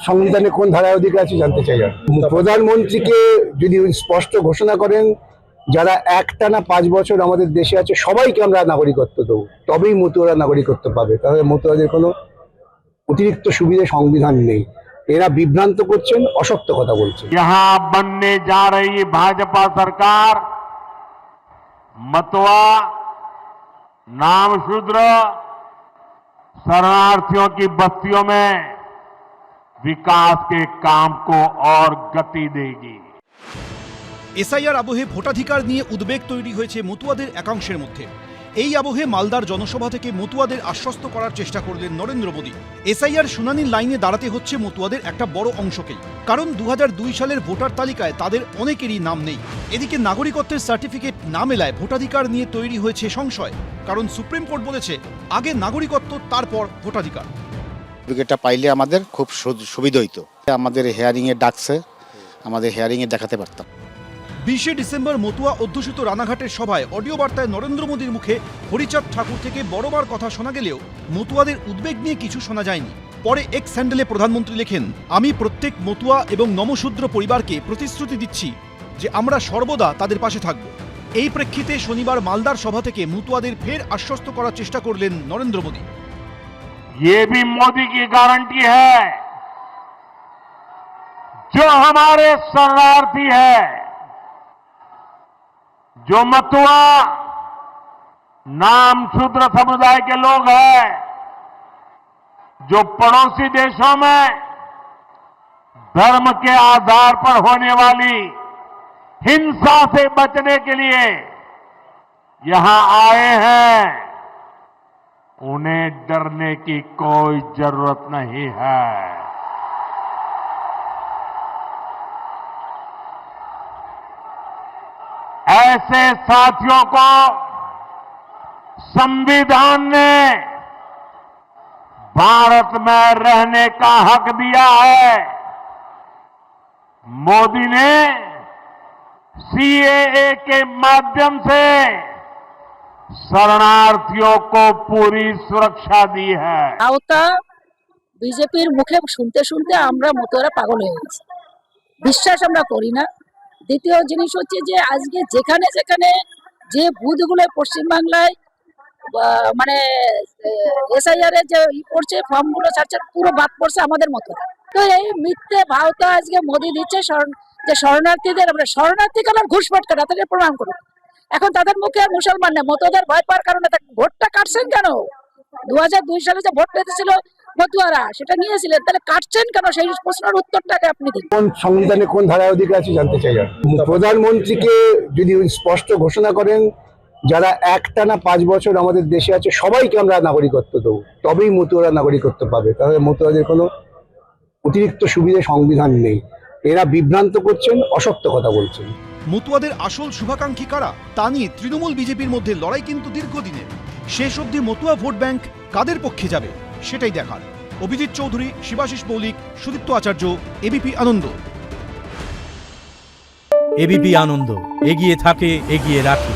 সংবিধানে কোন ধারায় অধিকার আছে জানতে চাই। আর প্রধানমন্ত্রীকে যদি স্পষ্ট ঘোষণা করেন যারা একটানা 5 বছর আমাদের দেশে আছে সবাইকে আমরা নাগরিকত্ব দেবো, তবেই মতুয়ারা নাগরিকত্ব পাবে। তাহলে মতুয়াদের কোনো অতিরিক্ত সুবিধা সংবিধান নেই। এরা বিভ্রান্ত করছেন, অসত্য কথা বলছেন। यहाँ बनने जा रही भाजपा सरकार मतवा, नामशूद्र, शरणार्थियों की बस्तियों में विकास के काम को और गति देगी। এসআইআর আবহে ভোটাধিকার নিয়ে উদ্বেগ তৈরি হয়েছে মতুয়াদের একাংশের মধ্যে। এই আবহে মালদার জনসভা থেকে মতুয়াদের আশ্বস্ত করার চেষ্টা করলেন নরেন্দ্র মোদী। এসআইআর শুনানির লাইনে দাঁড়াতে হচ্ছে মতুয়াদের একটা বড় অংশকেই, কারণ 2002 সালের ভোটার তালিকায় তাদের অনেকেরই নাম নেই। এদিকে নাগরিকত্বের সার্টিফিকেট না মেলায় ভোটাধিকার নিয়ে তৈরি হয়েছে সংশয়, কারণ সুপ্রিম কোর্ট বলেছে আগে নাগরিকত্ব তারপর ভোটাধিকার। সার্টিফিকেটটা পাইলে আমাদের খুব সুবিধা হইতো, আমাদের হেয়ারিংয়ে ডাকছে, আমাদের হেয়ারিংয়ে দেখাতে পারতাম। 20 ডিসেম্বর মতুয়া অধ্যুষিত রানাঘাটের সভায় অডিও বার্তায় নরেন্দ্র মোদীর মুখে হরিচাঁদ ঠাকুর থেকে বড়বার কথা শোনা গেলেও মতুয়াদের উদ্বেগ নিয়ে কিছু শোনা যায়নি। পরে এক্স হ্যান্ডেলে প্রধানমন্ত্রী লেখেন, আমি প্রত্যেক মতুয়া এবং নমশূদ্র পরিবারকে প্রতিশ্রুতি দিচ্ছি যে আমরা সর্বদা তাদের পাশে থাকব। এই প্রেক্ষিতে শনিবার মালদার সভা থেকে মতুয়াদের ফের আশ্বস্ত করার চেষ্টা করলেন নরেন্দ্র মোদী। ये भी मोदी की गारंटी है, जो हमारे शरणार्थी है, जो मतुआ नामशूद्र समुदाय के लोग हैं, जो पड़ोसी देशों में धर्म के आधार पर होने वाली हिंसा से बचने के लिए यहां आए हैं, उन्हें डरने की कोई जरूरत नहीं है। ऐसे साथियों को संविधान ने भारत में रहने का हक दिया है। मोदी ने सीएए के माध्यम से शरणार्थियों को पूरी सुरक्षा दी है। আওতা বিজেপির মুখে শুনতে শুনতে আমরা মতুয়ারা পাগল হয়ে গেছি, বিশ্বাস আমরা করি না। দ্বিতীয় জিনিস হচ্ছে যে আজকে যেখানে যেখানে যে বুথগুলো পশ্চিমবাংলায় মানে এসআইআর এর যে পড়ছে ফর্মগুলো ছাড়ছে পুরো বাদ পড়ছে আমাদের মতো। তো এই মিথ্যে ভাওতা আজকে মোদি দিচ্ছে যে শরণার্থীদের, আমরা শরণার্থী কেন ঘুষপাট কাটা তাদের প্রমাণ করুন। এখন তাদের মুখে আর মুসলমান নেই, মতুয়াদের ভয় পাওয়ার কারণে ভোটটা কাটছেন কেন? 2002 সালে যে ভোট পেতেছিল মতুয়ারা সেটা নিয়েছিলেন, তাহলে কাটছেন কেন? সেই প্রশ্নের উত্তরটাকে আপনি দিন। কোন সংবিধানে কোন ধারায় অধিকার আছে জানতে চাই। আর প্রধানমন্ত্রীকে যদি স্পষ্ট ঘোষণা করেন যারা একটানা 5 বছর আমাদের দেশে আছে সবাইকে আমরা নাগরিকত্ব দেবো, তবেই মতুয়ারা নাগরিকত্ব পাবে। তাহলে মতুয়াদের কোনো অতিরিক্ত সুবিধা সংবিধান নেই। এরা বিভ্রান্ত করছেন, অসত্য কথা বলছেন। মতুয়াদের আসল শুভাকাঙ্ক্ষী কারা তা নিয়ে তৃণমূল বিজেপির মধ্যে লড়াই কিন্তু দীর্ঘদিনের। শেষ অবধি মতুয়া ভোট ব্যাংক কাদের পক্ষে যাবে সেটাই দেখার। অভিজিৎ চৌধুরী, শিবাশিস মৌলিক, সুদীপ্ত আচার্য, এবিপি আনন্দ। এবিপি আনন্দ, এগিয়ে থাকে, এগিয়ে রাখে।